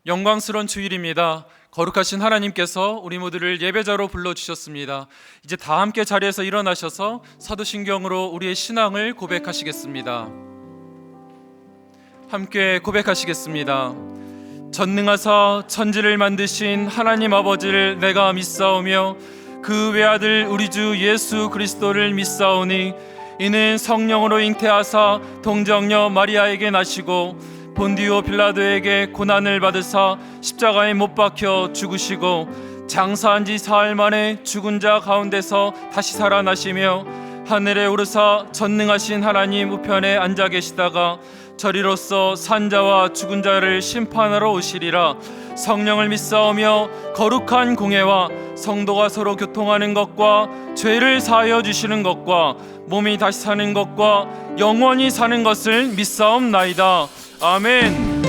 영광스러운 주일입니다. 거룩하신 하나님께서 우리 모두를 예배자로 불러주셨습니다. 이제 다 함께 자리에서 일어나셔서 사도신경으로 우리의 신앙을 고백하시겠습니다. 함께 고백하시겠습니다. 전능하사 천지를 만드신 하나님 아버지를 내가 믿사오며 그 외아들 우리 주 예수 그리스도를 믿사오니 이는 성령으로 잉태하사 동정녀 마리아에게 나시고 본디오 빌라도에게 고난을 받으사 십자가에 못 박혀 죽으시고 장사한 지 사흘 만에 죽은 자 가운데서 다시 살아나시며 하늘에 오르사 전능하신 하나님 우편에 앉아 계시다가 저리로서 산자와 죽은 자를 심판하러 오시리라. 성령을 믿사오며 거룩한 공회와 성도가 서로 교통하는 것과 죄를 사하여 주시는 것과 몸이 다시 사는 것과 영원히 사는 것을 믿사옵나이다. 아멘.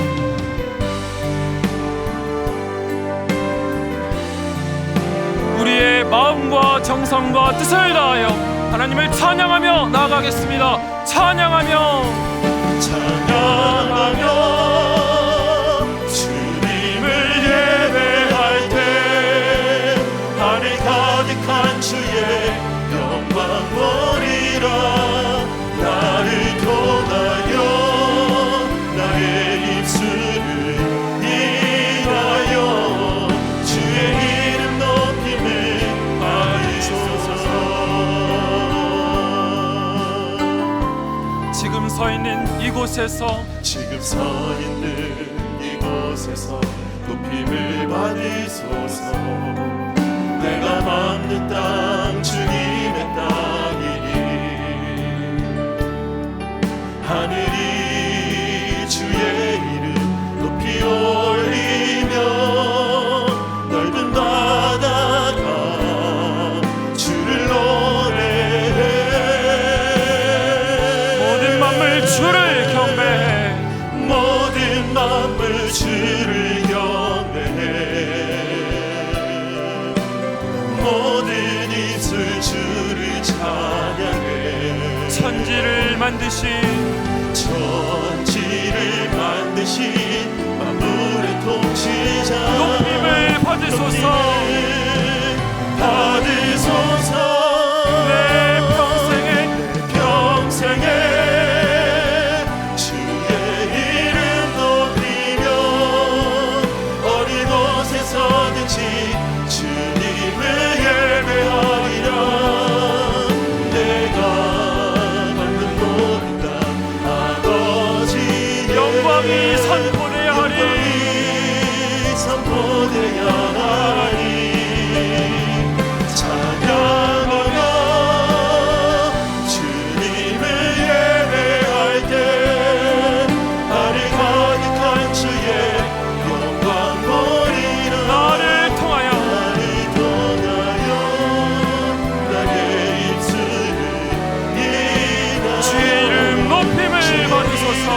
우리의 마음과 정성과 뜻을 다하여 하나님을 찬양하며 나아가겠습니다. 찬양하며 주님을 예배할 때 하늘 가득한 주의 영광 보리라. 나를 통하여 나의 입술을 인하여 주의 이름 높임을 하리소서. 지금 서 있는 이곳에서 높임을 받으소서. 내가 맘는 땅 주님의 땅이니 하늘이 주의 이름 높이 올리며 넓은 바다가 주를 노래해. 모든 만물 주를 경배해. 모든 만물 주를 경배해. 모든 입술 주를 찬양해. 천지를 만드신 만물의 통치자 높임을 받으소서. 내 평생에 주의 이름 높이며 어린 곳에서든지 주님을 예배하리라. 내가 받는 모든 것 아버지의 영광이 선포되어야 하리. 찬양하며 주님을 예배할 때 하늘 가득한 주의 영광 보리라. 나를 통하여 나의 입술을 인하여 주의 이름 높임을 받으소서.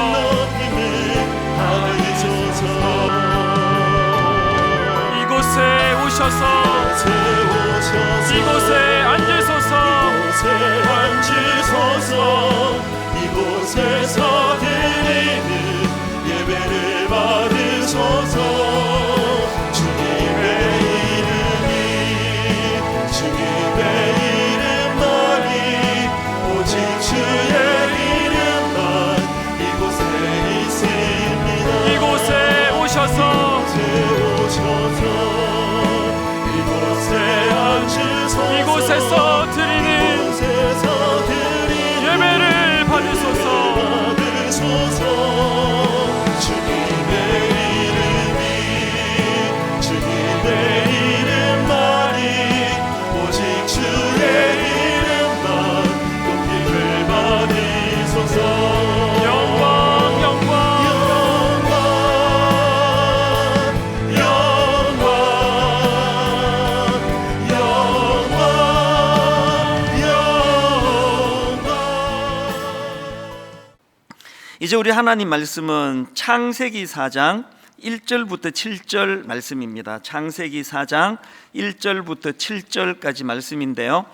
이곳에 오셔서 이곳에 앉으소서. 이곳에서 드리는 예배를 받으소서. 주님의 이름만이 오직 주의 이름만 이곳에 있습니다. 이곳에 오셔서 이곳에서 드리는 예배를 받으소서. 주님의 이름만이 오직 주의 이름만 높임을 받으소서. 영광 이제 우리 하나님 말씀은 창세기 4장 1절부터 7절 말씀입니다. 창세기 4장 1절부터 7절까지 말씀인데요,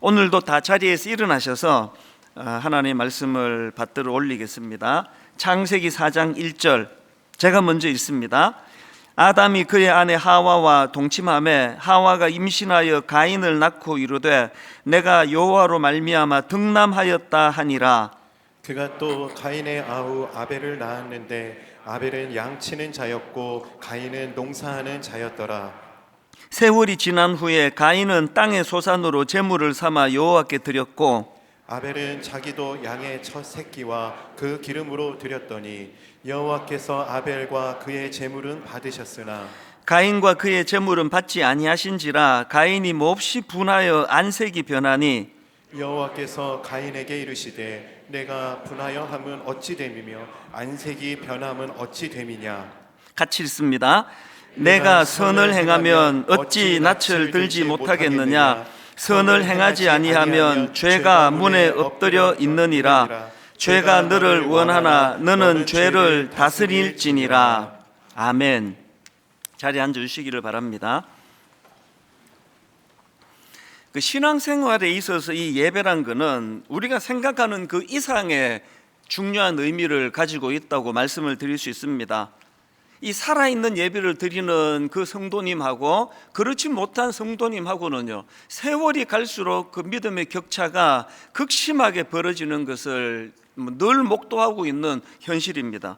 오늘도 다 자리에서 일어나셔서 하나님의 말씀을 받들어 올리겠습니다. 창세기 4장 1절 제가 먼저 읽습니다. 아담이 그의 아내 하와와 동침하매 하와가 임신하여 가인을 낳고 이르되 내가 여호와로 말미암아 득남하였다 하니라. 그가 또 가인의 아우 아벨을 낳았는데 아벨은 양치는 자였고 가인은 농사하는 자였더라. 세월이 지난 후에 가인은 땅의 소산으로 제물을 삼아 여호와께 드렸고 아벨은 자기도 양의 첫 새끼와 그 기름으로 드렸더니 여호와께서 아벨과 그의 제물은 받으셨으나 가인과 그의 제물은 받지 아니하신지라. 가인이 몹시 분하여 안색이 변하니 여호와께서 가인에게 이르시되 내가 분하여 함은 어찌 됨이며 안색이 변함은 어찌 됨이냐. 같이 읽습니다. 내가 선을 행하면 어찌 낯을 들지 못하겠느냐. 선을 행하지 아니하면 죄가 문에 엎드려 있느니라. 죄가 너를 원하나 너는 죄를 다스릴지니라. 아멘. 자리에 앉아 주시기를 바랍니다. 그 신앙생활에 있어서 이 예배란 것은 우리가 생각하는 그 이상의 중요한 의미를 가지고 있다고 말씀을 드릴 수 있습니다. 이 살아있는 예배를 드리는 그 성도님하고 그렇지 못한 성도님하고는요, 세월이 갈수록 그 믿음의 격차가 극심하게 벌어지는 것을 늘 목도하고 있는 현실입니다.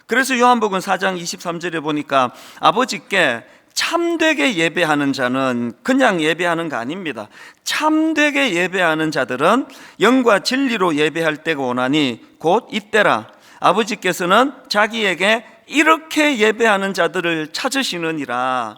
그래서 요한복음 4장 23절에 보니까 아버지께 참되게 예배하는 자는 그냥 예배하는 거 아닙니다. 참되게 예배하는 자들은 영과 진리로 예배할 때가 오나니 곧 이때라. 아버지께서는 자기에게 이렇게 예배하는 자들을 찾으시느니라.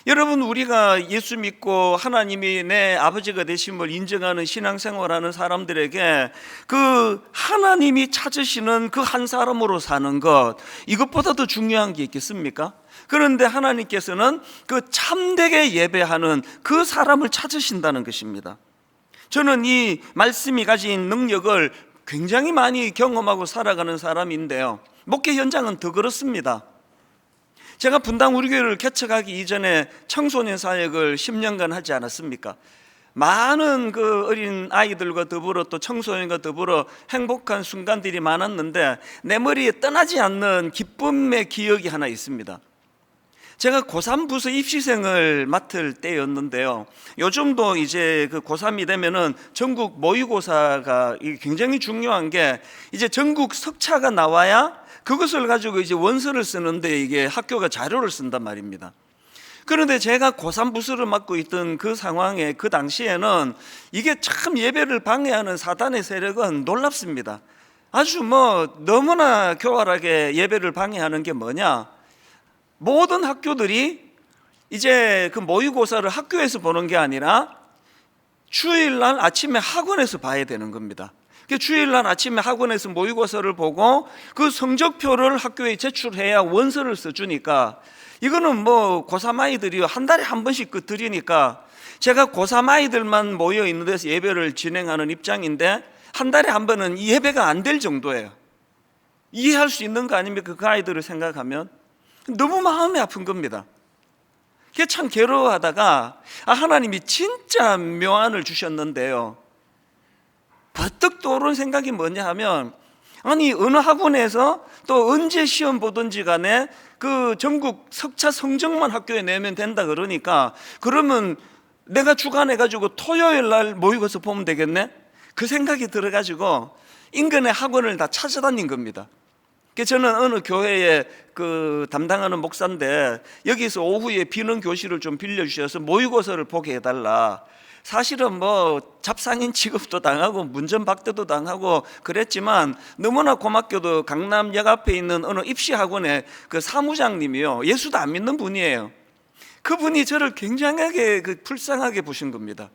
여러분, 우리가 예수 믿고 하나님이 내 아버지가 되심을 인정하는 신앙생활하는 사람들에게 그 하나님이 찾으시는 그 한 사람으로 사는 것, 이것보다 더 중요한 게 있겠습니까? 그런데 하나님께서는 그 참되게 예배하는 그 사람을 찾으신다는 것입니다. 저는 이 말씀이 가진 능력을 굉장히 많이 경험하고 살아가는 사람인데요, 목회 현장은 더 그렇습니다. 제가 분당 우리 교회를 개척하기 이전에 청소년 사역을 10년간 하지 않았습니까? 많은 그 어린 아이들과 더불어 또 청소년과 더불어 행복한 순간들이 많았는데 내 머리에 떠나지 않는 기쁨의 기억이 하나 있습니다. 제가 고3 부서 입시생을 맡을 때였는데요, 요즘도 이제 그 고3이 되면은 전국 모의고사가 굉장히 중요한 게 이제 전국 석차가 나와야 그것을 가지고 이제 원서를 쓰는데 이게 학교가 자료를 쓴단 말입니다. 그런데 제가 고3 부서를 맡고 있던 그 상황에 그 당시에는 이게 참 예배를 방해하는 사단의 세력은 놀랍습니다. 아주 너무나 교활하게 예배를 방해하는 게 뭐냐, 모든 학교들이 이제 그 모의고사를 학교에서 보는 게 아니라 주일날 아침에 학원에서 봐야 되는 겁니다. 주일날 아침에 학원에서 모의고사를 보고 그 성적표를 학교에 제출해야 원서를 써주니까 이거는 고3 아이들이 한 달에 한 번씩 그 드리니까 제가 고3 아이들만 모여 있는 데서 예배를 진행하는 입장인데 한 달에 한 번은 이 예배가 안 될 정도예요. 이해할 수 있는 거 아닙니까? 그 아이들을 생각하면 너무 마음이 아픈 겁니다. 그게 참 괴로워하다가 하나님이 진짜 묘안을 주셨는데요, 버뜩 떠오른 생각이 뭐냐 하면, 아니 어느 학원에서 또 언제 시험 보든지 간에 그 전국 석차 성적만 학교에 내면 된다 그러니까 그러면 내가 주관해가지고 토요일 날 모의고사 보면 되겠네? 그 생각이 들어가지고 인근의 학원을 다 찾아다닌 겁니다. 저는 어느 교회에 그 담당하는 목사인데 여기서 오후에 비는 교실을 좀 빌려주셔서 모의고사를 보게 해달라. 사실은 잡상인 취급도 당하고 문전박대도 당하고 그랬지만 너무나 고맙게도 강남역 앞에 있는 어느 입시학원의 그 사무장님이요, 예수도 안 믿는 분이에요. 그분이 저를 굉장하게 불쌍하게 보신 겁니다.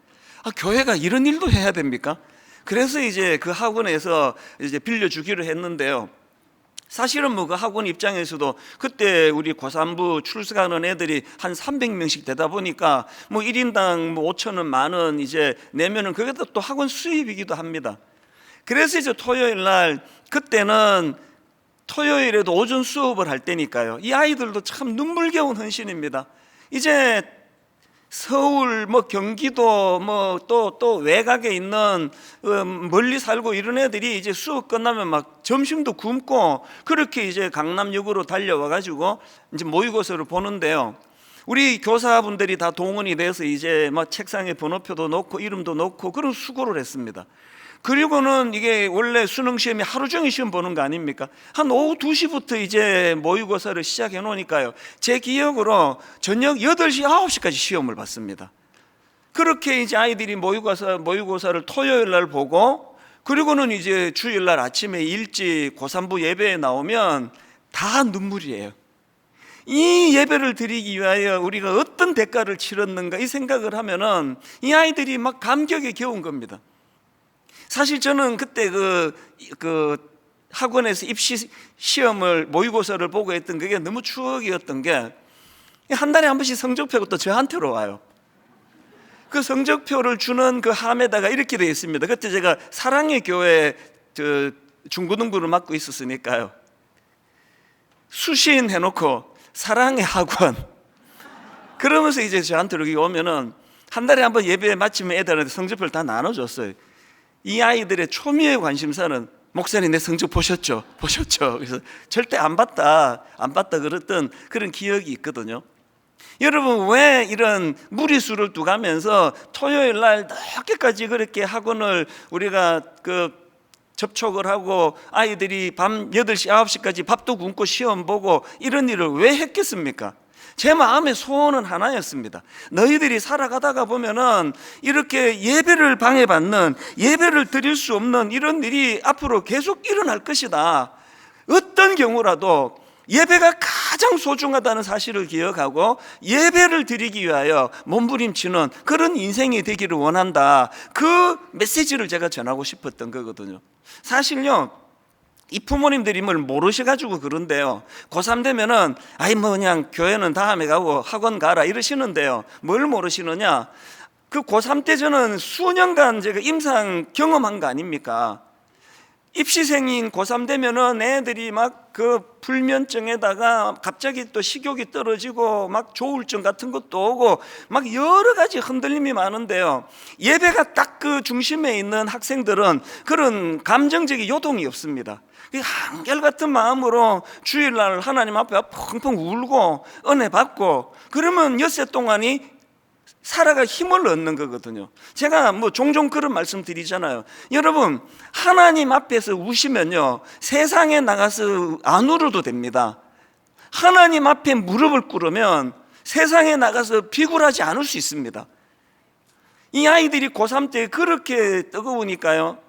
교회가 이런 일도 해야 됩니까? 그래서 이제 그 학원에서 이제 빌려주기로 했는데요, 사실은 그 학원 입장에서도 그때 우리 고3부 출석하는 애들이 한 300명씩 되다 보니까 1인당 5,000원, 10,000원 이제 내면은 그게 또 학원 수입이기도 합니다. 그래서 이제 토요일 날, 그때는 토요일에도 오전 수업을 할 때니까요, 이 아이들도 참 눈물겨운 헌신입니다. 이제 서울, 경기도, 또 외곽에 있는 멀리 살고 이런 애들이 이제 수업 끝나면 막 점심도 굶고 그렇게 이제 강남역으로 달려와 가지고 이제 모의고사를 보는데요. 우리 교사분들이 다 동원이 돼서 이제 막 책상에 번호표도 놓고 이름도 놓고 그런 수고를 했습니다. 그리고는 이게 원래 수능 시험이 하루 종일 시험 보는 거 아닙니까? 한 오후 2시부터 이제 모의고사를 시작해 놓으니까요. 제 기억으로 저녁 8시, 9시까지 시험을 봤습니다. 그렇게 이제 아이들이 모의고사를 토요일 날 보고 그리고는 이제 주일 날 아침에 일찍 고3부 예배에 나오면 다 눈물이에요. 이 예배를 드리기 위하여 우리가 어떤 대가를 치렀는가 이 생각을 하면은 이 아이들이 막 감격에 겨운 겁니다. 사실 저는 그때 그 학원에서 입시 시험을 모의고사를 보고 했던 그게 너무 추억이었던 게 한 달에 한 번씩 성적표가 또 저한테로 와요. 그 성적표를 주는 그 함에다가 이렇게 되어 있습니다. 그때 제가 사랑의 교회 중고등부를 맡고 있었으니까요. 수시인 해놓고 사랑의 학원. 그러면서 이제 저한테 여기 오면은 한 달에 한 번 예배 마치면 애들한테 성적표를 다 나눠줬어요. 이 아이들의 초미의 관심사는 목사님 내 성적 보셨죠? 그래서 절대 안 봤다 그랬던 그런 기억이 있거든요. 여러분 왜 이런 무리수를 두가면서 토요일 날 늦게까지 그렇게 학원을 우리가 접촉을 하고 아이들이 밤 8시, 9시까지 밥도 굶고 시험 보고 이런 일을 왜 했겠습니까? 제 마음의 소원은 하나였습니다. 너희들이 살아가다가 보면은 이렇게 예배를 방해받는, 예배를 드릴 수 없는 이런 일이 앞으로 계속 일어날 것이다. 어떤 경우라도 예배가 가장 소중하다는 사실을 기억하고 예배를 드리기 위하여 몸부림치는 그런 인생이 되기를 원한다. 그 메시지를 제가 전하고 싶었던 거거든요. 사실요, 이 부모님들이 뭘 모르셔가지고 그런데요, 고3 되면은 그냥 교회는 다음에 가고 학원 가라 이러시는데요, 뭘 모르시느냐, 그 고3 때 저는 수년간 제가 임상 경험한 거 아닙니까? 입시생인 고3 되면은 애들이 막 그 불면증에다가 갑자기 또 식욕이 떨어지고 막 조울증 같은 것도 오고 막 여러 가지 흔들림이 많은데요, 예배가 딱 그 중심에 있는 학생들은 그런 감정적인 요동이 없습니다. 한결같은 마음으로 주일날 하나님 앞에 펑펑 울고 은혜 받고 그러면 엿새 동안이 살아갈 힘을 얻는 거거든요. 제가 종종 그런 말씀 드리잖아요. 여러분, 하나님 앞에서 우시면요, 세상에 나가서 안 울어도 됩니다. 하나님 앞에 무릎을 꿇으면 세상에 나가서 비굴하지 않을 수 있습니다. 이 아이들이 고3 때 그렇게 뜨거우니까요,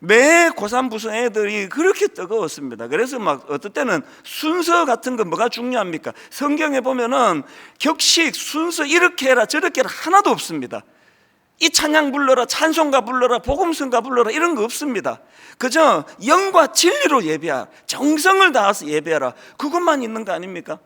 매 고3 부서 애들이 그렇게 뜨거웠습니다. 그래서 막 어떨 때는 순서 같은 거 뭐가 중요합니까? 성경에 보면은 격식, 순서 이렇게 해라 저렇게 해라 하나도 없습니다. 이 찬양 불러라, 찬송가 불러라, 복음성가 불러라 이런 거 없습니다. 그저 영과 진리로 예배하라, 정성을 다해서 예배하라, 그것만 있는 거 아닙니까?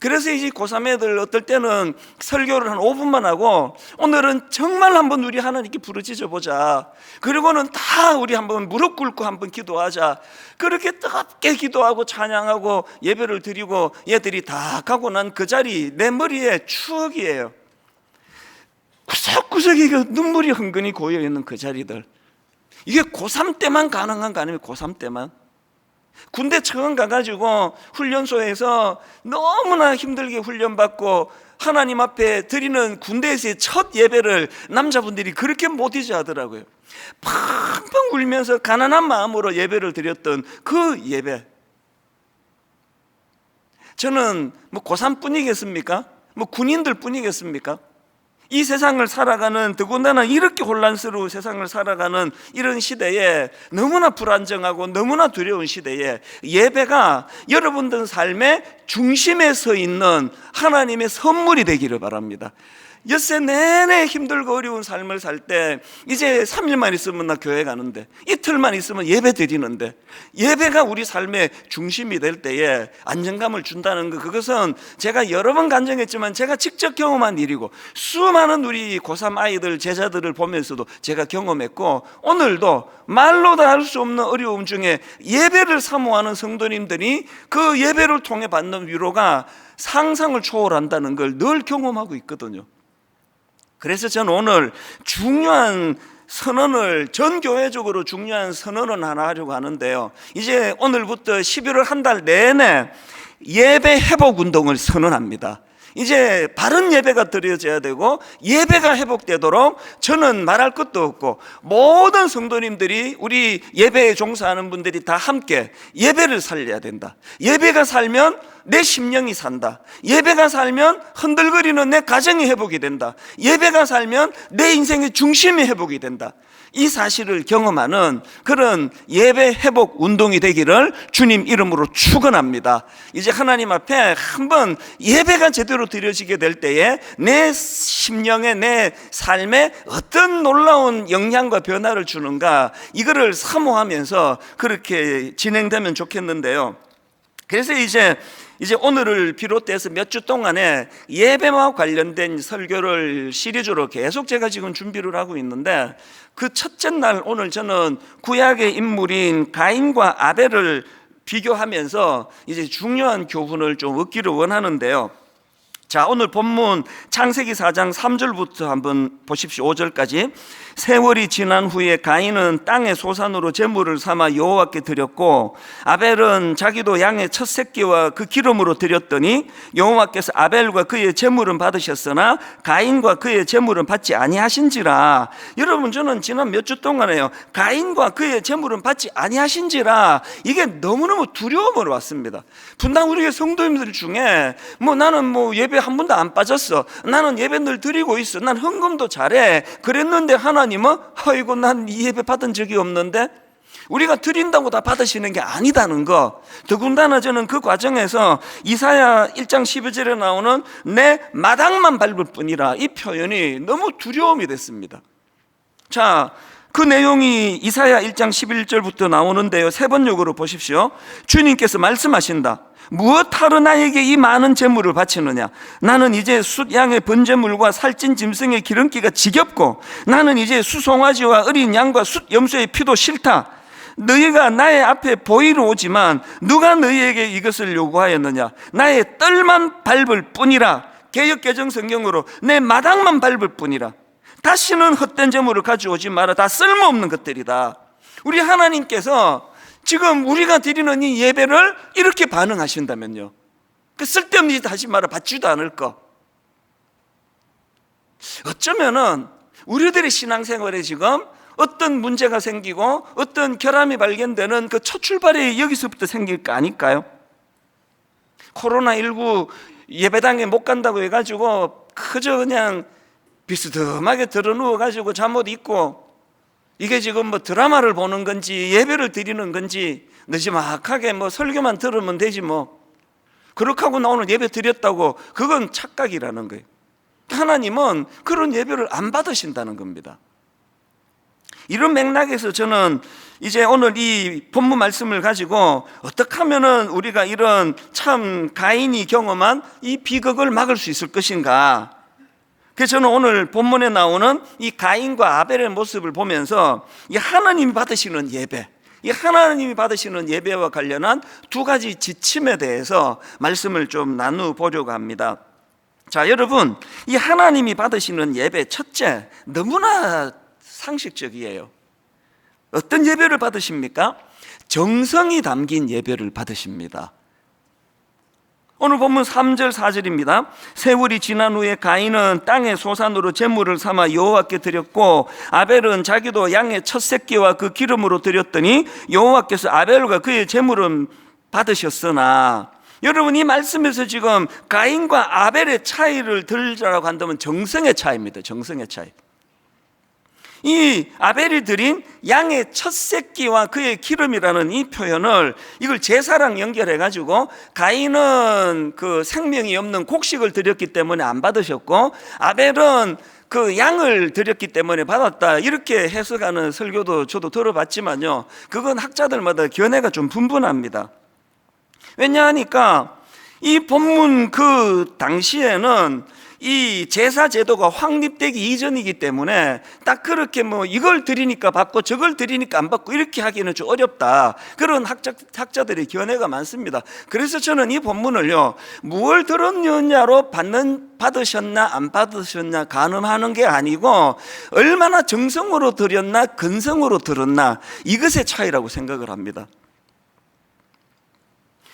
그래서 이제 고3 애들 어떨 때는 설교를 한 5분만 하고 오늘은 정말 한번 우리 하나님께 부르짖어 보자, 그리고는 다 우리 한번 무릎 꿇고 한번 기도하자, 그렇게 뜨겁게 기도하고 찬양하고 예배를 드리고 얘들이 다 가고 난 그 자리 내 머리에 추억이에요. 구석구석에 눈물이 흥건히 고여있는 그 자리들, 이게 고3 때만 가능한 거 아니면 고3 때만? 군대 처음 가가지고 훈련소에서 너무나 힘들게 훈련받고 하나님 앞에 드리는 군대에서의 첫 예배를 남자분들이 그렇게 못 잊어하더라고요. 펑펑 울면서 가난한 마음으로 예배를 드렸던 그 예배, 저는 고3 뿐이겠습니까? 군인들 뿐이겠습니까? 이 세상을 살아가는, 더군다나 이렇게 혼란스러운 세상을 살아가는 이런 시대에, 너무나 불안정하고 너무나 두려운 시대에 예배가 여러분들 삶의 중심에 서 있는 하나님의 선물이 되기를 바랍니다. 엿새 내내 힘들고 어려운 삶을 살 때 이제 3일만 있으면 나 교회 가는데, 이틀만 있으면 예배 드리는데, 예배가 우리 삶의 중심이 될 때에 안정감을 준다는 것, 그것은 제가 여러 번 간증했지만 제가 직접 경험한 일이고 수많은 우리 고3 아이들 제자들을 보면서도 제가 경험했고, 오늘도 말로 다 할 수 없는 어려움 중에 예배를 사모하는 성도님들이 그 예배를 통해 받는 위로가 상상을 초월한다는 걸 늘 경험하고 있거든요. 그래서 저는 오늘 중요한 선언을, 전 교회적으로 중요한 선언을 하나 하려고 하는데요, 이제 오늘부터 11월 한 달 내내 예배 회복 운동을 선언합니다. 이제 바른 예배가 드려져야 되고 예배가 회복되도록 저는 말할 것도 없고 모든 성도님들이, 우리 예배에 종사하는 분들이 다 함께 예배를 살려야 된다. 예배가 살면 내 심령이 산다. 예배가 살면 흔들거리는 내 가정이 회복이 된다. 예배가 살면 내 인생의 중심이 회복이 된다. 이 사실을 경험하는 그런 예배 회복 운동이 되기를 주님 이름으로 축원합니다. 이제 하나님 앞에 한번 예배가 제대로 드려지게 될 때에 내 심령에, 내 삶에 어떤 놀라운 영향과 변화를 주는가, 이거를 사모하면서 그렇게 진행되면 좋겠는데요. 그래서 이제 오늘을 비롯해서 몇 주 동안에 예배와 관련된 설교를 시리즈로 계속 제가 지금 준비를 하고 있는데, 그 첫째 날 오늘 저는 구약의 인물인 가인과 아벨을 비교하면서 이제 중요한 교훈을 좀 얻기를 원하는데요. 자, 오늘 본문 창세기 4장 3절부터 한번 보십시오. 5절까지. 세월이 지난 후에 가인은 땅의 소산으로 제물을 삼아 여호와께 드렸고 아벨은 자기도 양의 첫 새끼와 그 기름으로 드렸더니 여호와께서 아벨과 그의 제물은 받으셨으나 가인과 그의 제물은 받지 아니하신지라. 여러분, 저는 지난 몇 주 동안에요, 가인과 그의 제물은 받지 아니하신지라, 이게 너무너무 두려움으로 왔습니다. 분당 우리 성도님들 중에 나는 예배 한 번도 안 빠졌어, 나는 예배 늘 드리고 있어, 난 헌금도 잘해, 그랬는데 하나님은 아이고 난 이 예배 받은 적이 없는데, 우리가 드린다고 다 받으시는 게 아니다는 거. 더군다나 저는 그 과정에서 이사야 1장 12절에 나오는 내 마당만 밟을 뿐이라, 이 표현이 너무 두려움이 됐습니다. 자, 그 내용이 이사야 1장 11절부터 나오는데요, 세 번역으로 보십시오. 주님께서 말씀하신다. 무엇하러 나에게 이 많은 제물을 바치느냐? 나는 이제 숫 양의 번제물과 살찐 짐승의 기름기가 지겹고 나는 이제 수송아지와 어린 양과 숫 염소의 피도 싫다. 너희가 나의 앞에 보이러 오지만 누가 너희에게 이것을 요구하였느냐? 나의 뜰만 밟을 뿐이라. 개역개정 성경으로 내 마당만 밟을 뿐이라. 다시는 헛된 제물을 가져오지 마라. 다 쓸모없는 것들이다. 우리 하나님께서 지금 우리가 드리는 이 예배를 이렇게 반응하신다면요, 그 쓸데없는 짓 하지 마라, 받지도 않을 거. 어쩌면은 우리들의 신앙생활에 지금 어떤 문제가 생기고 어떤 결함이 발견되는 그 첫 출발이 여기서부터 생길 거 아닐까요? 코로나19 예배당에 못 간다고 해가지고 그저 그냥 비스듬하게 들어누워가지고 잠옷 입고, 이게 지금 드라마를 보는 건지 예배를 드리는 건지 느지막하게 설교만 들으면 되지 그렇게 하고 나 오늘 예배 드렸다고, 그건 착각이라는 거예요. 하나님은 그런 예배를 안 받으신다는 겁니다. 이런 맥락에서 저는 이제 오늘 이 본문 말씀을 가지고 어떻게 하면은 우리가 이런 참 가인이 경험한 이 비극을 막을 수 있을 것인가. 그래서 저는 오늘 본문에 나오는 이 가인과 아벨의 모습을 보면서 이 하나님이 받으시는 예배, 이 하나님이 받으시는 예배와 관련한 두 가지 지침에 대해서 말씀을 좀 나누보려고 합니다. 자, 여러분, 이 하나님이 받으시는 예배, 첫째, 너무나 상식적이에요. 어떤 예배를 받으십니까? 정성이 담긴 예배를 받으십니다. 오늘 본문 3절 4절입니다. 세월이 지난 후에 가인은 땅의 소산으로 제물을 삼아 여호와께 드렸고 아벨은 자기도 양의 첫 새끼와 그 기름으로 드렸더니 여호와께서 아벨과 그의 제물은 받으셨으나. 여러분, 이 말씀에서 지금 가인과 아벨의 차이를 들자라고 한다면 정성의 차이입니다. 정성의 차이. 이 아벨이 드린 양의 첫 새끼와 그의 기름이라는 이 표현을, 이걸 제사랑 연결해가지고 가인은 그 생명이 없는 곡식을 드렸기 때문에 안 받으셨고 아벨은 그 양을 드렸기 때문에 받았다, 이렇게 해석하는 설교도 저도 들어봤지만요, 그건 학자들마다 견해가 좀 분분합니다. 왜냐하니까 이 본문 그 당시에는 이 제사 제도가 확립되기 이전이기 때문에 딱 그렇게 이걸 드리니까 받고 저걸 드리니까 안 받고 이렇게 하기는 좀 어렵다, 그런 학자들의 견해가 많습니다. 그래서 저는 이 본문을요, 무엇을 들었느냐로 받으셨나 안 받으셨나 가늠하는 게 아니고 얼마나 정성으로 드렸나 근성으로 드렸나, 이것의 차이라고 생각을 합니다.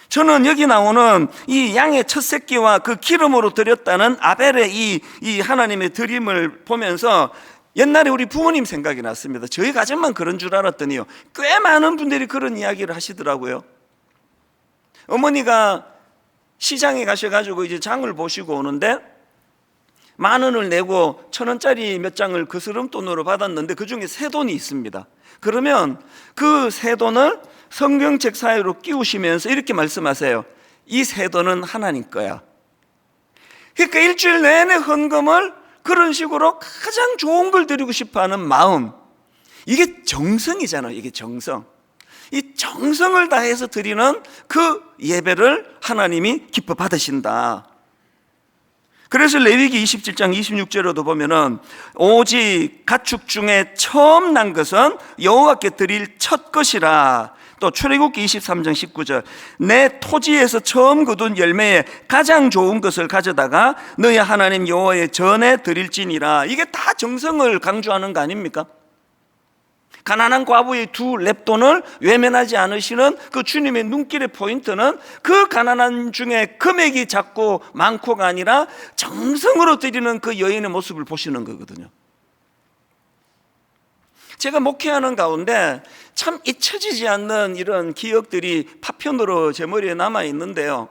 저는 여기 나오는 이 양의 첫 새끼와 그 기름으로 드렸다는 아벨의 이 하나님의 드림을 보면서 옛날에 우리 부모님 생각이 났습니다. 저희 가정만 그런 줄 알았더니요, 꽤 많은 분들이 그런 이야기를 하시더라고요. 어머니가 시장에 가셔가지고 이제 장을 보시고 오는데 10,000원을 내고 1,000원짜리 몇 장을 그 스름돈으로 받았는데 그 중에 새 돈이 있습니다. 그러면 그 새 돈을 성경책 사이로 끼우시면서 이렇게 말씀하세요. 이 새 돈은 하나님 거야. 그러니까 일주일 내내 헌금을 그런 식으로 가장 좋은 걸 드리고 싶어하는 마음, 이게 정성이잖아요. 이게 정성. 이 정성을 다해서 드리는 그 예배를 하나님이 기뻐 받으신다. 그래서 레위기 27장 26절에도 보면은 오직 가축 중에 처음 난 것은 여호와께 드릴 첫 것이라. 또 출애굽기 23장 19절 내 토지에서 처음 거둔 열매에 가장 좋은 것을 가져다가 너희 하나님 여호와의 전에 드릴지니라. 이게 다 정성을 강조하는 거 아닙니까? 가난한 과부의 2렙돈을 외면하지 않으시는 그 주님의 눈길의 포인트는 그 가난한 중에 금액이 작고 많고가 아니라 정성으로 드리는 그 여인의 모습을 보시는 거거든요. 제가 목회하는 가운데 참 잊혀지지 않는 이런 기억들이 파편으로 제 머리에 남아 있는데요,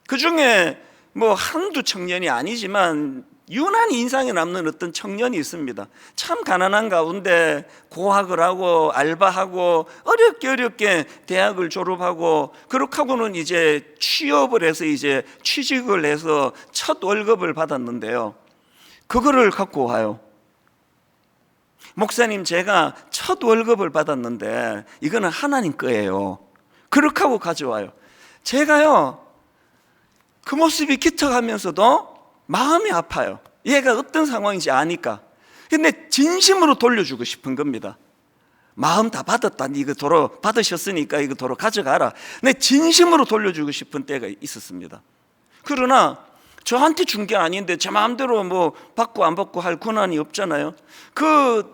그 중에 뭐 한두 청년이 아니지만 유난히 인상에 남는 어떤 청년이 있습니다. 참 가난한 가운데 고학을 하고 알바하고 어렵게 대학을 졸업하고 그렇게 하고는 이제 취업을 해서 이제 취직을 해서 첫 월급을 받았는데요, 그거를 갖고 와요. 목사님, 제가 첫 월급을 받았는데 이거는 하나님 거예요. 그렇게 하고 가져와요. 제가요, 그 모습이 기특하면서도 마음이 아파요. 얘가 어떤 상황인지 아니까. 근데 진심으로 돌려주고 싶은 겁니다. 마음 다 받았다. 이거 도로 받으셨으니까 이거 도로 가져가라. 근데 진심으로 돌려주고 싶은 때가 있었습니다. 그러나 저한테 준 게 아닌데 제 마음대로 뭐 받고 안 받고 할 권한이 없잖아요. 그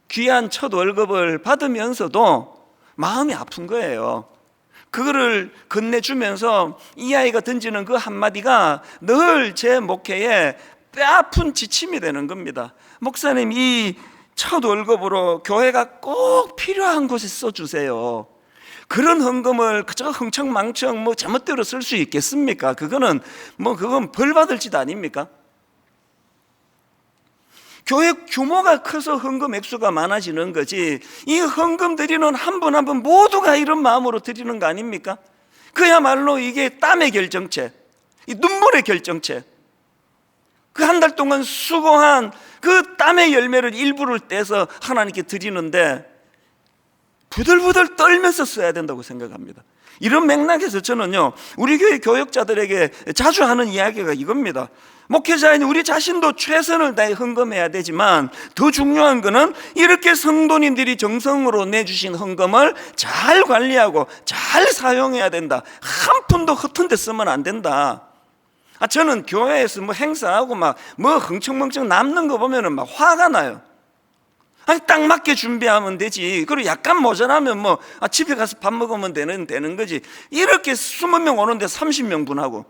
귀한 첫 월급을 받으면서도 마음이 아픈 거예요. 그거를 건네주면서 이 아이가 던지는 그 한마디가 늘 제 목회에 뼈아픈 지침이 되는 겁니다. 목사님, 이 첫 월급으로 교회가 꼭 필요한 곳에 써주세요. 그런 헌금을 그저 흥청망청 뭐 제멋대로 쓸 수 있겠습니까? 그건 벌 받을 짓 아닙니까? 교회 규모가 커서 헌금 액수가 많아지는 거지, 이 헌금 드리는 한 분 한 분 모두가 이런 마음으로 드리는 거 아닙니까? 그야말로 이게 땀의 결정체, 이 눈물의 결정체. 그 한 달 동안 수고한 그 땀의 열매를 일부를 떼서 하나님께 드리는데 부들부들 떨면서 써야 된다고 생각합니다. 이런 맥락에서 저는요, 우리 교회 교역자들에게 자주 하는 이야기가 이겁니다. 목회자인 우리 자신도 최선을 다해 헌금해야 되지만 더 중요한 것은 이렇게 성도님들이 정성으로 내주신 헌금을 잘 관리하고 잘 사용해야 된다. 한 푼도 허튼 데 쓰면 안 된다. 저는 교회에서 뭐 행사하고 막 뭐 흥청망청 남는 거 보면은 막 화가 나요. 아니, 딱 맞게 준비하면 되지. 그리고 약간 모자라면 뭐 집에 가서 밥 먹으면 되는 거지. 이렇게 20명 오는데 30명분하고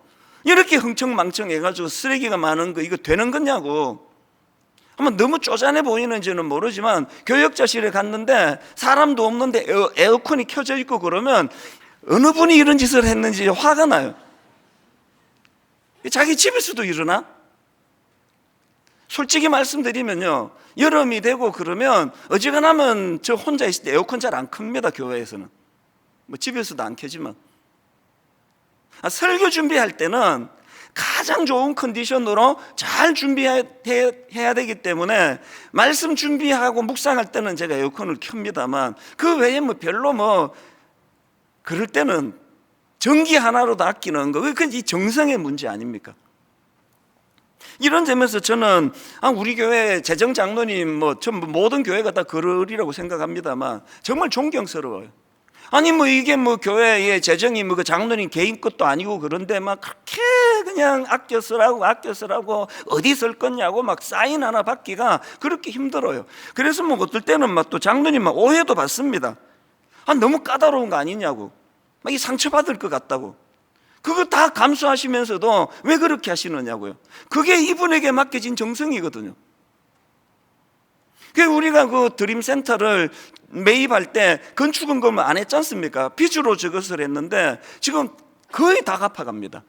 이렇게 흥청망청 해가지고 쓰레기가 많은 거 이거 되는 거냐고. 아마 너무 쪼잔해 보이는지는 모르지만 교역자실에 갔는데 사람도 없는데 에어컨이 켜져 있고 그러면 어느 분이 이런 짓을 했는지 화가 나요. 자기 집에서도 일어나? 솔직히 말씀드리면요, 여름이 되고 그러면 어지간하면 저 혼자 있을 때 에어컨 잘 안 큽니다. 교회에서는 뭐 집에서도 안 켜지만. 설교 준비할 때는 가장 좋은 컨디션으로 잘 준비해야 되기 때문에 말씀 준비하고 묵상할 때는 제가 에어컨을 켭니다만 그 외에 뭐 별로 뭐 그럴 때는 전기 하나로도 아끼는 거, 그건 이 정성의 문제 아닙니까? 이런 점에서 저는 우리 교회 재정 장로님 뭐 전부 모든 교회가 다 그러리라고 생각합니다만 정말 존경스러워요. 아니 뭐 이게 뭐 교회의 재정이 뭐 그 장로님 개인 것도 아니고 그런데 막 그렇게 그냥 아껴 쓰라고 어디 쓸 거냐고 막 사인 하나 받기가 그렇게 힘들어요. 그래서 뭐 어떨 때는 막 또 장로님 막 오해도 받습니다. 아 너무 까다로운 거 아니냐고, 막 이 상처받을 것 같다고. 그거 다 감수하시면서도 왜 그렇게 하시느냐고요. 그게 이분에게 맡겨진 정성이거든요. 우리가 그 드림센터를 매입할 때 건축원금을 안 했지 않습니까? 빚으로 저것을 했는데 지금 거의 다 갚아갑니다.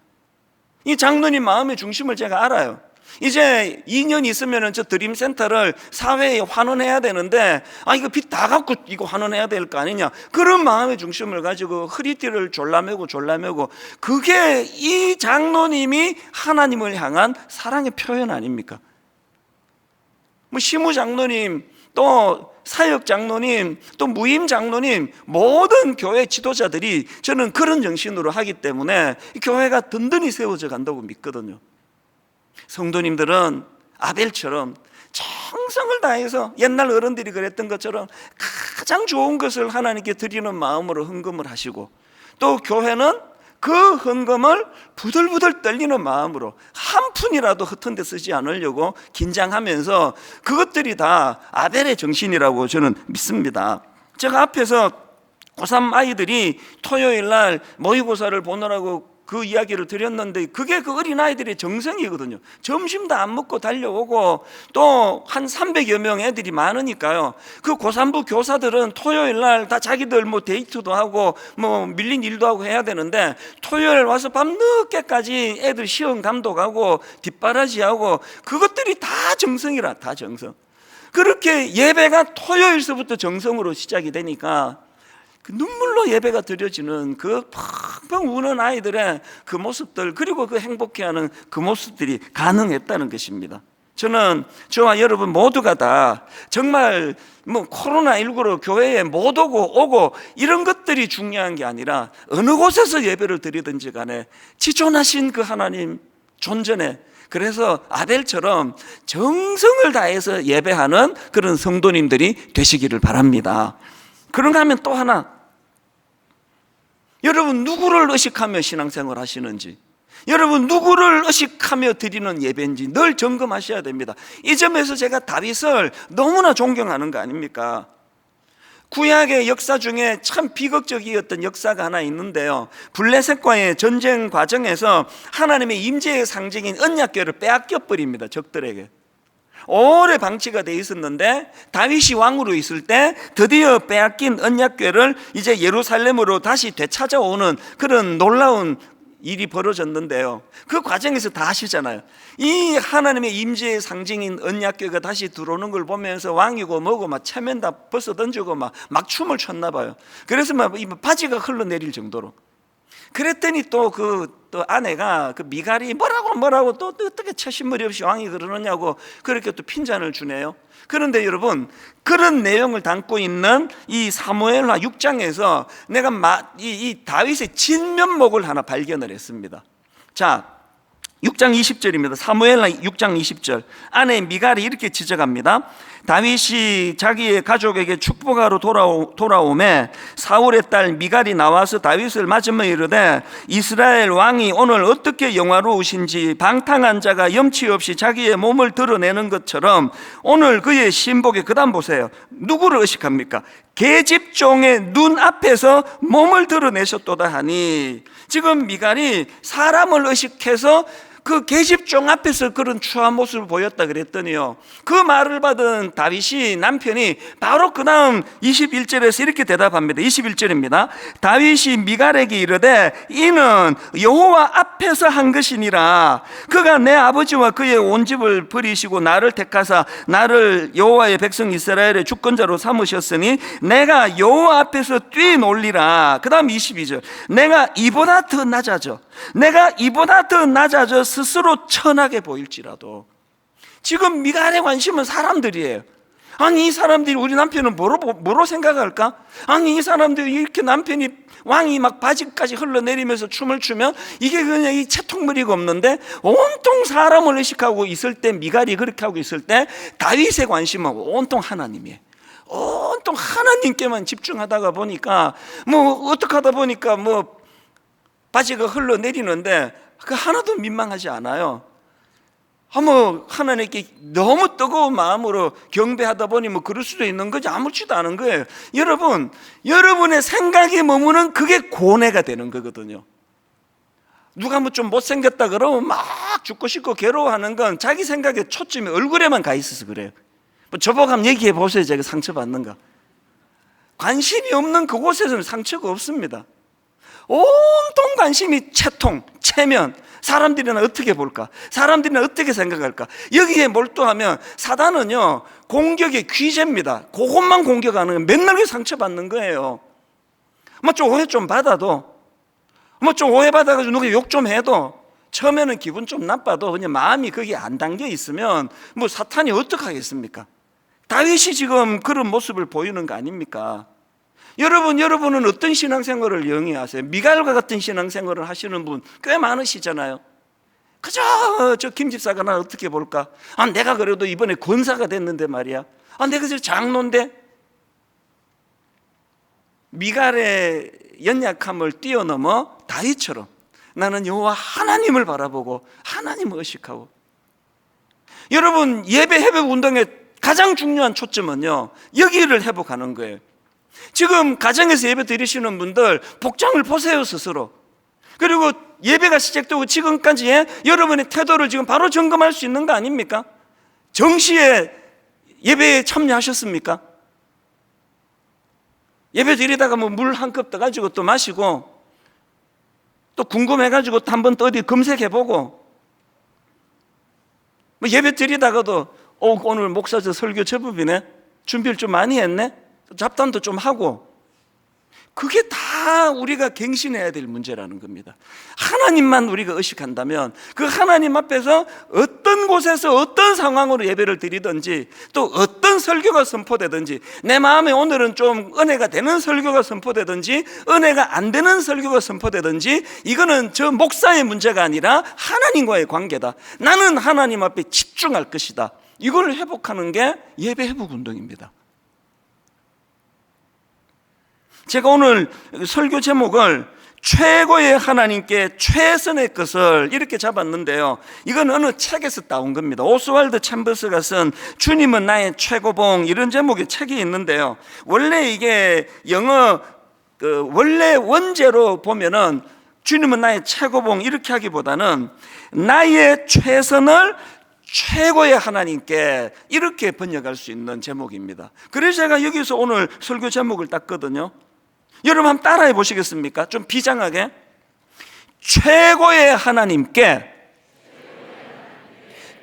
이 장로님 마음의 중심을 제가 알아요. 이제 2년 있으면 저 드림센터를 사회에 환원해야 되는데 이거 빚 다 갚고 이거 환원해야 될 거 아니냐, 그런 마음의 중심을 가지고 허리띠를 졸라매고 그게 이 장로님이 하나님을 향한 사랑의 표현 아닙니까? 뭐 시무 장로님, 또 사역 장로님, 또 무임 장로님, 모든 교회 지도자들이 저는 그런 정신으로 하기 때문에 이 교회가 든든히 세워져 간다고 믿거든요. 성도님들은 아벨처럼 정성을 다해서 옛날 어른들이 그랬던 것처럼 가장 좋은 것을 하나님께 드리는 마음으로 헌금을 하시고, 또 교회는 그 헌금을 부들부들 떨리는 마음으로 한 푼이라도 허튼 데 쓰지 않으려고 긴장하면서, 그것들이 다 아벨의 정신이라고 저는 믿습니다. 제가 앞에서 고3 아이들이 토요일 날 모의고사를 보느라고 그 이야기를 드렸는데, 그게 그 어린아이들의 정성이거든요. 점심도 안 먹고 달려오고, 또 한 300여 명 애들이 많으니까요. 그 고3부 교사들은 토요일 날 다 자기들 뭐 데이트도 하고 뭐 밀린 일도 하고 해야 되는데, 토요일 와서 밤늦게까지 애들 시험 감독하고 뒷바라지하고, 그것들이 다 정성이라, 다 정성. 그렇게 예배가 토요일서부터 정성으로 시작이 되니까 그 눈물로 예배가 드려지는 그 펑펑 우는 아이들의 그 모습들, 그리고 그 행복해하는 그 모습들이 가능했다는 것입니다. 저는 저와 여러분 모두가 다 정말 뭐 코로나19로 교회에 못 오고 이런 것들이 중요한 게 아니라, 어느 곳에서 예배를 드리든지 간에 지존하신 그 하나님 존전에, 그래서 아벨처럼 정성을 다해서 예배하는 그런 성도님들이 되시기를 바랍니다. 그런가 하면 또 하나, 여러분 누구를 의식하며 신앙생활 하시는지, 여러분 누구를 의식하며 드리는 예배인지 늘 점검하셔야 됩니다. 이 점에서 제가 다윗을 너무나 존경하는 거 아닙니까? 구약의 역사 중에 참 비극적이었던 역사가 하나 있는데요, 블레셋과의 전쟁 과정에서 하나님의 임재의 상징인 언약궤를 빼앗겨 버립니다. 적들에게 오래 방치가 돼 있었는데, 다윗이 왕으로 있을 때 드디어 빼앗긴 언약궤를 이제 예루살렘으로 다시 되찾아오는 그런 놀라운 일이 벌어졌는데요, 그 과정에서 다 아시잖아요. 이 하나님의 임재의 상징인 언약궤가 다시 들어오는 걸 보면서 왕이고 뭐고 막 체면 다 벗어 던지고 막 춤을 췄나 봐요. 그래서 막 바지가 흘러내릴 정도로. 그랬더니 또 아내가 그 미갈이 뭐라고 또 어떻게 처신머리 없이 왕이 그러느냐고 그렇게 또 핀잔을 주네요. 그런데 여러분, 그런 내용을 담고 있는 이 사무엘하 6장에서 내가 이 다윗의 진면목을 하나 발견을 했습니다. 자, 6장 20절입니다. 사무엘하 6장 20절. 아내 미갈이 이렇게 지적합니다. 다윗이 자기의 가족에게 축복하러 돌아오매 사울의 딸 미갈이 나와서 다윗을 맞으며 이르되, 이스라엘 왕이 오늘 어떻게 영화로우신지 방탕한 자가 염치 없이 자기의 몸을 드러내는 것처럼 오늘 그의 신복에, 그 다음 보세요, 누구를 의식합니까? 계집종의 눈 앞에서 몸을 드러내셨도다 하니, 지금 미갈이 사람을 의식해서 그 계집종 앞에서 그런 추한 모습을 보였다 그랬더니요, 그 말을 받은 다윗이, 남편이 바로 그 다음 21절에서 이렇게 대답합니다. 21절입니다. 다윗이 미갈에게 이르되, 이는 여호와 앞에서 한 것이니라. 그가 내 아버지와 그의 온 집을 버리시고 나를 택하사 나를 여호와의 백성 이스라엘의 주권자로 삼으셨으니 내가 여호와 앞에서 뛰놀리라. 그 다음 22절. 내가 이보다 더 낮아져 스스로 천하게 보일지라도. 지금 미갈의 관심은 사람들이에요. 아니 이 사람들이 우리 남편은 뭐로 생각할까? 아니 이 사람들이 이렇게 남편이 왕이 막 바지까지 흘러내리면서 춤을 추면 이게 그냥 이 채통머리가 없는데 온통 사람을 의식하고 있을 때, 미갈이 그렇게 하고 있을 때 다윗의 관심은 온통 하나님이에요. 온통 하나님께만 집중하다가 보니까 뭐 어떻게 하다 보니까 뭐 바지가 흘러내리는데 그 하나도 민망하지 않아요. 뭐 하나님께 너무 뜨거운 마음으로 경배하다 보니 뭐 그럴 수도 있는 거지 아무렇지도 않은 거예요. 여러분, 여러분의 생각이 머무는 그게 고뇌가 되는 거거든요. 누가 뭐 좀 못생겼다 그러면 막 죽고 싶고 괴로워하는 건 자기 생각에 초점이 얼굴에만 가 있어서 그래요. 뭐 저보고 한번 얘기해 보세요. 제가 상처받는가. 관심이 없는 그곳에서는 상처가 없습니다. 온통 관심이 체통, 체면, 사람들이나 어떻게 볼까? 사람들이나 어떻게 생각할까? 여기에 몰두하면 사단은요, 공격의 귀재입니다. 그것만 공격하는 거예요. 맨날 상처받는 거예요. 뭐 좀 오해 좀 받아도, 뭐 좀 오해받아가지고 누가 욕 좀 해도 처음에는 기분 좀 나빠도 그냥 마음이 거기에 안 담겨 있으면 뭐 사탄이 어떡하겠습니까? 다윗이 지금 그런 모습을 보이는 거 아닙니까? 여러분은 어떤 신앙생활을 영위하세요? 미갈과 같은 신앙생활을 하시는 분 꽤 많으시잖아요. 그저 저 김 집사가 나 어떻게 볼까? 내가 그래도 이번에 권사가 됐는데 말이야. 내가 저 장로인데. 미갈의 연약함을 뛰어넘어 다윗처럼 나는 여호와 하나님을 바라보고 하나님을 의식하고. 여러분, 예배 회복 운동의 가장 중요한 초점은요, 여기를 회복하는 거예요. 지금 가정에서 예배 드리시는 분들 복장을 보세요, 스스로. 그리고 예배가 시작되고 지금까지의 여러분의 태도를 지금 바로 점검할 수 있는 거 아닙니까? 정시에 예배에 참여하셨습니까? 예배 드리다가 뭐 물 한 컵 떠가지고 또 마시고 또 궁금해가지고 또 한 번 또 어디 검색해보고 뭐 예배 드리다가도 오늘 목사 저 설교 제법이네, 준비를 좀 많이 했네, 잡담도 좀 하고. 그게 다 우리가 갱신해야 될 문제라는 겁니다. 하나님만 우리가 의식한다면 그 하나님 앞에서 어떤 곳에서 어떤 상황으로 예배를 드리든지 또 어떤 설교가 선포되든지, 내 마음에 오늘은 좀 은혜가 되는 설교가 선포되든지 은혜가 안 되는 설교가 선포되든지, 이거는 저 목사의 문제가 아니라 하나님과의 관계다. 나는 하나님 앞에 집중할 것이다. 이걸 회복하는 게 예배 회복 운동입니다. 제가 오늘 설교 제목을 최고의 하나님께 최선의 것을 이렇게 잡았는데요, 이건 어느 책에서 따온 겁니다. 오스왈드 챔버스가 쓴 주님은 나의 최고봉, 이런 제목의 책이 있는데요, 원래 이게 영어 원래 원제로 보면은 주님은 나의 최고봉 이렇게 하기보다는 나의 최선을 최고의 하나님께, 이렇게 번역할 수 있는 제목입니다. 그래서 제가 여기서 오늘 설교 제목을 땄거든요. 여러분 한번 따라해 보시겠습니까? 좀 비장하게. 최고의 하나님께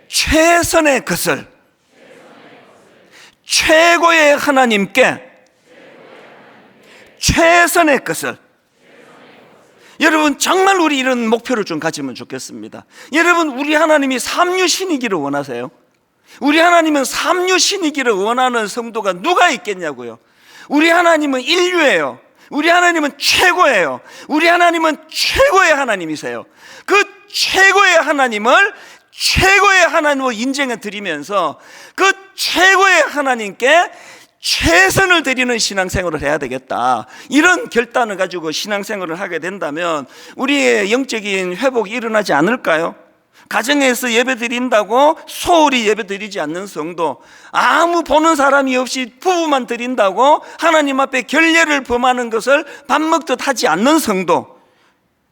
최선의 것을, 최고의 하나님께 최선의 것을. 여러분, 정말 우리 이런 목표를 좀 가지면 좋겠습니다. 여러분, 우리 하나님이 삼류신이기를 원하세요? 우리 하나님은 삼류신이기를 원하는 성도가 누가 있겠냐고요. 우리 하나님은 인류예요. 우리 하나님은 최고예요. 우리 하나님은 최고의 하나님이세요. 그 최고의 하나님을 최고의 하나님으로 인정해 드리면서 그 최고의 하나님께 최선을 드리는 신앙생활을 해야 되겠다, 이런 결단을 가지고 신앙생활을 하게 된다면 우리의 영적인 회복이 일어나지 않을까요? 가정에서 예배 드린다고 소홀히 예배 드리지 않는 성도, 아무 보는 사람이 없이 부부만 드린다고 하나님 앞에 결례를 범하는 것을 밥 먹듯 하지 않는 성도,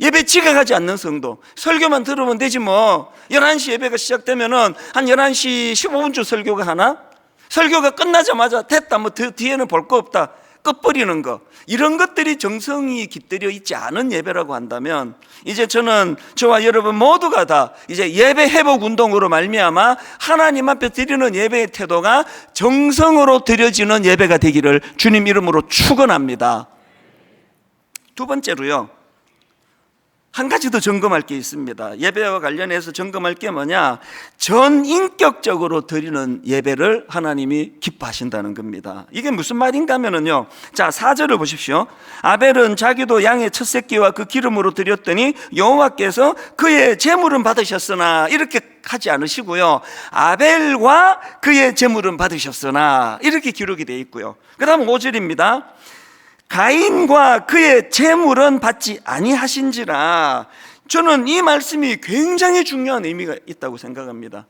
예배 지각하지 않는 성도, 설교만 들으면 되지 뭐. 11시 예배가 시작되면은 한 11시 15분쯤 설교가 하나? 설교가 끝나자마자 됐다, 뭐 뒤에는 볼 거 없다, 끝버리는 거, 이런 것들이 정성이 깃들여 있지 않은 예배라고 한다면, 이제 저는 저와 여러분 모두가 다 이제 예배 회복 운동으로 말미암아 하나님 앞에 드리는 예배의 태도가 정성으로 드려지는 예배가 되기를 주님 이름으로 축원합니다. 두 번째로요, 한 가지 더 점검할 게 있습니다. 예배와 관련해서 점검할 게 뭐냐? 전인격적으로 드리는 예배를 하나님이 기뻐하신다는 겁니다. 이게 무슨 말인가 하면요, 자 4절을 보십시오. 아벨은 자기도 양의 첫 새끼와 그 기름으로 드렸더니 여호와께서 그의 제물은 받으셨으나, 이렇게 하지 않으시고요, 아벨과 그의 제물은 받으셨으나 이렇게 기록이 되어 있고요. 그 다음 5절입니다. 가인과 그의 제물은 받지 아니하신지라. 저는 이 말씀이 굉장히 중요한 의미가 있다고 생각합니다.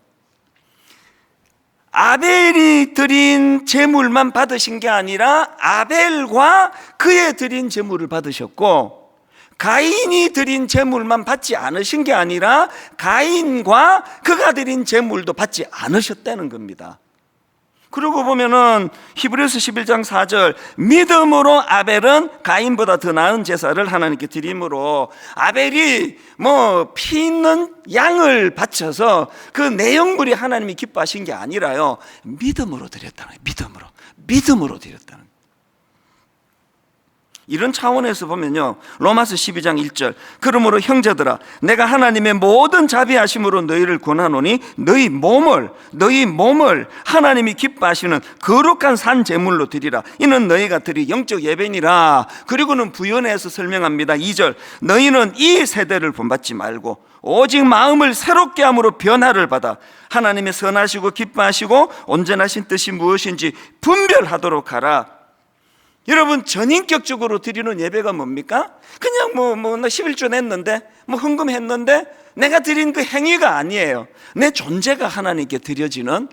아벨이 드린 제물만 받으신 게 아니라 아벨과 그의 드린 제물을 받으셨고, 가인이 드린 제물만 받지 않으신 게 아니라 가인과 그가 드린 제물도 받지 않으셨다는 겁니다. 그러고 보면은 히브리서 11장 4절, 믿음으로 아벨은 가인보다 더 나은 제사를 하나님께 드림으로, 아벨이 피 있는 양을 바쳐서 그 내용물이 하나님이 기뻐하신 게 아니라요, 믿음으로 드렸다는 거예요. 믿음으로 드렸다는 거예요. 이런 차원에서 보면요, 로마서 12장 1절, 그러므로 형제들아 내가 하나님의 모든 자비하심으로 너희를 권하노니 너희 몸을 하나님이 기뻐하시는 거룩한 산 제물로 드리라. 이는 너희가 드릴 영적 예배니라. 그리고는 부연해서 설명합니다. 2절, 너희는 이 세대를 본받지 말고 오직 마음을 새롭게 함으로 변화를 받아 하나님의 선하시고 기뻐하시고 온전하신 뜻이 무엇인지 분별하도록 하라. 여러분, 전인격적으로 드리는 예배가 뭡니까? 그냥 나 11조 냈는데, 헌금했는데, 내가 드린 그 행위가 아니에요. 내 존재가 하나님께 드려지는,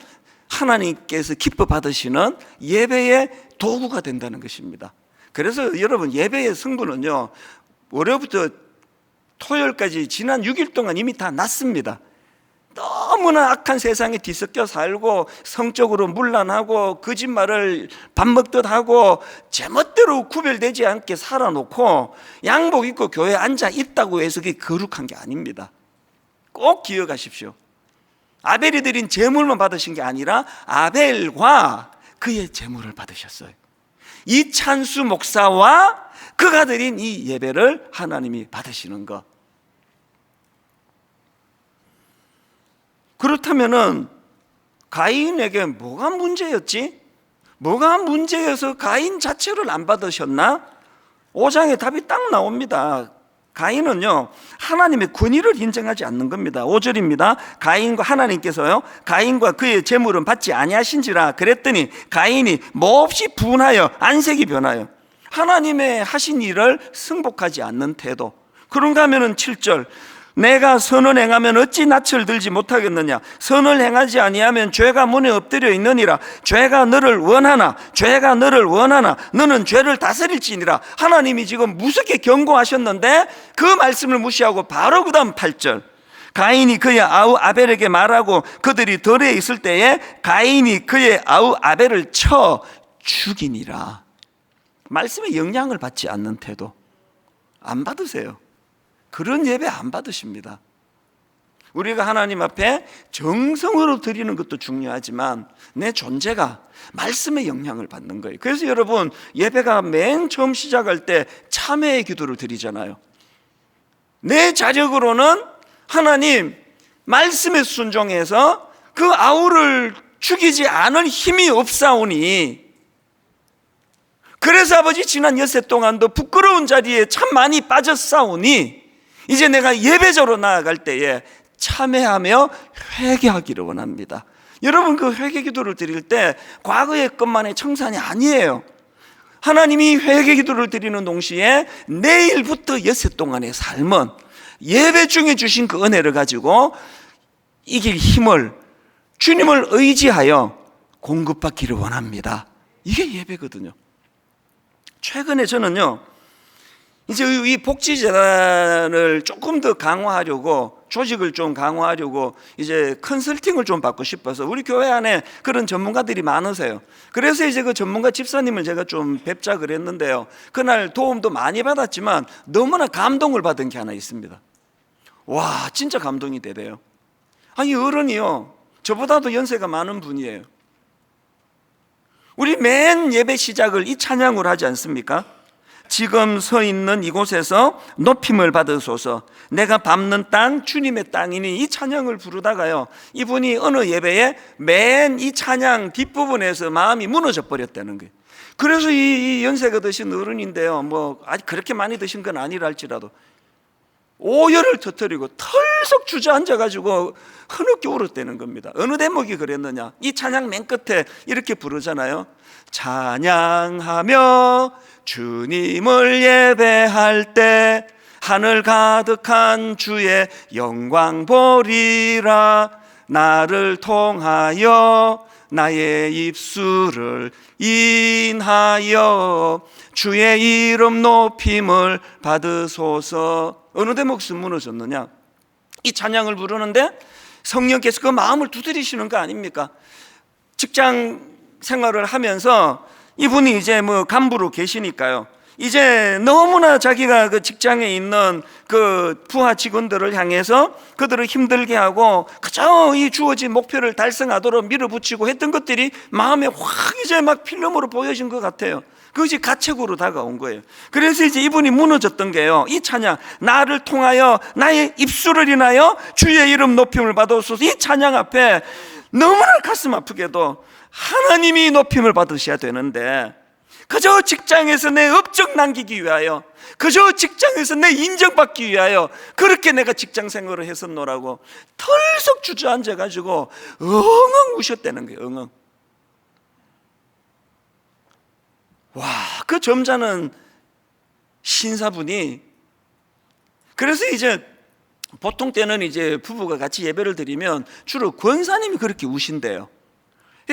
하나님께서 기뻐 받으시는 예배의 도구가 된다는 것입니다. 그래서 여러분, 예배의 성분은요, 월요일부터 토요일까지 지난 6일 동안 이미 다 났습니다. 너무나 악한 세상에 뒤섞여 살고, 성적으로 문란하고, 거짓말을 밥 먹듯 하고, 제멋대로 구별되지 않게 살아놓고 양복 입고 교회에 앉아 있다고 해서 그게 거룩한 게 아닙니다. 꼭 기억하십시오. 아벨이 드린 제물만 받으신 게 아니라 아벨과 그의 제물을 받으셨어요. 이찬수 목사와 그가 드린 이 예배를 하나님이 받으시는 것. 그렇다면은 가인에게 뭐가 문제였지? 뭐가 문제여서 가인 자체를 안 받으셨나? 5장에 답이 딱 나옵니다. 가인은요, 하나님의 권위를 인정하지 않는 겁니다. 5절입니다. 가인과 하나님께서요, 가인과 그의 제물은 받지 아니하신지라 그랬더니 가인이 몹시 분하여 안색이 변하여 하나님의 하신 일을 승복하지 않는 태도. 그런가 하면은 7절, 내가 선을 행하면 어찌 낯을 들지 못하겠느냐? 선을 행하지 아니하면 죄가 문에 엎드려 있느니라. 죄가 너를 원하나 너는 죄를 다스릴지니라. 하나님이 지금 무섭게 경고하셨는데 그 말씀을 무시하고 바로 그 다음 8절, 가인이 그의 아우 아벨에게 말하고 그들이 들에 있을 때에 가인이 그의 아우 아벨을 쳐 죽이니라. 말씀에 영향을 받지 않는 태도 안 받으세요. 그런 예배 안 받으십니다. 우리가 하나님 앞에 정성으로 드리는 것도 중요하지만 내 존재가 말씀의 영향을 받는 거예요. 그래서 여러분, 예배가 맨 처음 시작할 때 참회의 기도를 드리잖아요. 내 자력으로는 하나님 말씀에 순종해서 그 아우를 죽이지 않을 힘이 없사오니, 그래서 아버지 지난 엿새 동안도 부끄러운 자리에 참 많이 빠졌사오니 이제 내가 예배자로 나아갈 때에 참회하며 회개하기를 원합니다. 여러분, 그 회개 기도를 드릴 때 과거의 것만의 청산이 아니에요. 하나님이 회개 기도를 드리는 동시에 내일부터 엿새 동안의 삶은 예배 중에 주신 그 은혜를 가지고 이길 힘을 주님을 의지하여 공급받기를 원합니다. 이게 예배거든요. 최근에 저는요, 이제 이 복지재단을 조금 더 강화하려고, 조직을 좀 강화하려고 이제 컨설팅을 좀 받고 싶어서, 우리 교회 안에 그런 전문가들이 많으세요. 그래서 이제 그 전문가 집사님을 제가 좀 뵙자 그랬는데요, 그날 도움도 많이 받았지만 너무나 감동을 받은 게 하나 있습니다. 와, 진짜 감동이 되대요. 아니, 어른이요, 저보다도 연세가 많은 분이에요. 우리 맨 예배 시작을 이 찬양으로 하지 않습니까? 지금 서 있는 이곳에서 높임을 받으소서. 내가 밟는 땅 주님의 땅이니. 이 찬양을 부르다가요, 이분이 어느 예배에 맨 이 찬양 뒷부분에서 마음이 무너져 버렸다는 거예요. 그래서 이 연세가 드신 어른인데요, 뭐 아직 그렇게 많이 드신 건 아니라 할지라도 오열을 터뜨리고 털썩 주저앉아가지고 흐느끼 울었다는 겁니다. 어느 대목이 그랬느냐, 이 찬양 맨 끝에 이렇게 부르잖아요. 찬양하며 주님을 예배할 때 하늘 가득한 주의 영광 보리라. 나를 통하여 나의 입술을 인하여 주의 이름 높임을 받으소서. 어느 대목에서 무너졌느냐, 이 찬양을 부르는데 성령께서 그 마음을 두드리시는 거 아닙니까? 직장 생활을 하면서 이분이 이제 뭐 간부로 계시니까요, 이제 너무나 자기가 그 직장에 있는 그 부하 직원들을 향해서 그들을 힘들게 하고 그저 이 주어진 목표를 달성하도록 밀어붙이고 했던 것들이 마음에 확 이제 막 필름으로 보여진 것 같아요. 그것이 가책으로 다가온 거예요. 그래서 이제 이분이 무너졌던 게요, 이 찬양, 나를 통하여 나의 입술을 인하여 주의 이름 높임을 받으소서. 이 찬양 앞에 너무나 가슴 아프게도 하나님이 높임을 받으셔야 되는데, 그저 직장에서 내 업적 남기기 위하여, 그저 직장에서 내 인정받기 위하여 그렇게 내가 직장 생활을 했었노라고 털썩 주저앉아가지고 엉엉 우셨다는 거예요. 엉엉. 와, 그 점잖은 신사분이, 그래서 이제 보통 때는 이제 부부가 같이 예배를 드리면 주로 권사님이 그렇게 우신대요.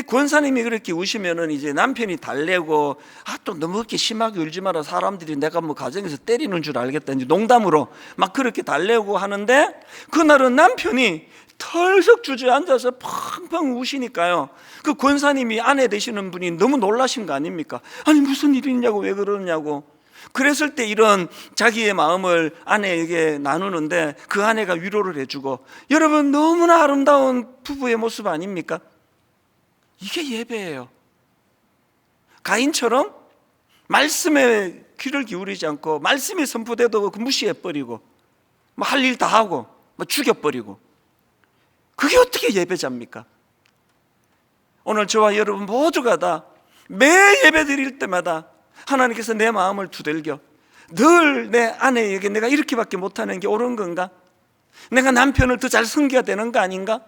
권사님이 그렇게 우시면은 이제 남편이 달래고, 또 너무 그렇게 심하게 울지 마라, 사람들이 내가 뭐 가정에서 때리는 줄 알겠다, 이제 농담으로 막 그렇게 달래고 하는데, 그날은 남편이 털썩 주저앉아서 펑펑 우시니까요, 그 권사님이 아내 되시는 분이 너무 놀라신 거 아닙니까? 아니 무슨 일이 있냐고, 왜 그러냐고. 그랬을 때 이런 자기의 마음을 아내에게 나누는데 그 아내가 위로를 해주고, 여러분 너무나 아름다운 부부의 모습 아닙니까? 이게 예배예요. 가인처럼 말씀에 귀를 기울이지 않고 말씀이 선포돼도 무시해버리고 뭐 할 일 다 하고 뭐 죽여버리고, 그게 어떻게 예배자입니까? 오늘 저와 여러분 모두가 다 매 예배 드릴 때마다 하나님께서 내 마음을 두들겨 늘 내 아내에게 내가 이렇게밖에 못하는 게 옳은 건가? 내가 남편을 더 잘 섬겨야 되는 거 아닌가?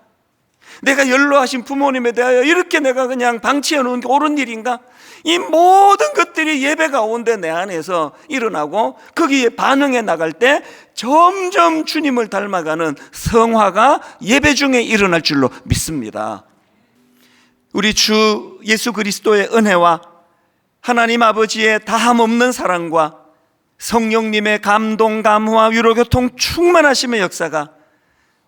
내가 연로하신 부모님에 대하여 이렇게 내가 그냥 방치해 놓은 게 옳은 일인가? 이 모든 것들이 예배 가운데 내 안에서 일어나고 거기에 반응해 나갈 때 점점 주님을 닮아가는 성화가 예배 중에 일어날 줄로 믿습니다. 우리 주 예수 그리스도의 은혜와 하나님 아버지의 다함없는 사랑과 성령님의 감동, 감화, 위로, 교통 충만하심의 역사가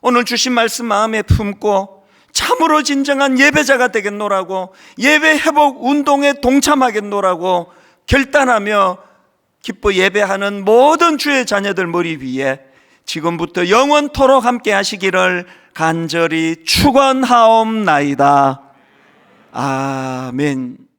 오늘 주신 말씀 마음에 품고 참으로 진정한 예배자가 되겠노라고, 예배 회복 운동에 동참하겠노라고 결단하며 기뻐 예배하는 모든 주의 자녀들 머리 위에 지금부터 영원토록 함께 하시기를 간절히 축원하옵나이다. 아멘.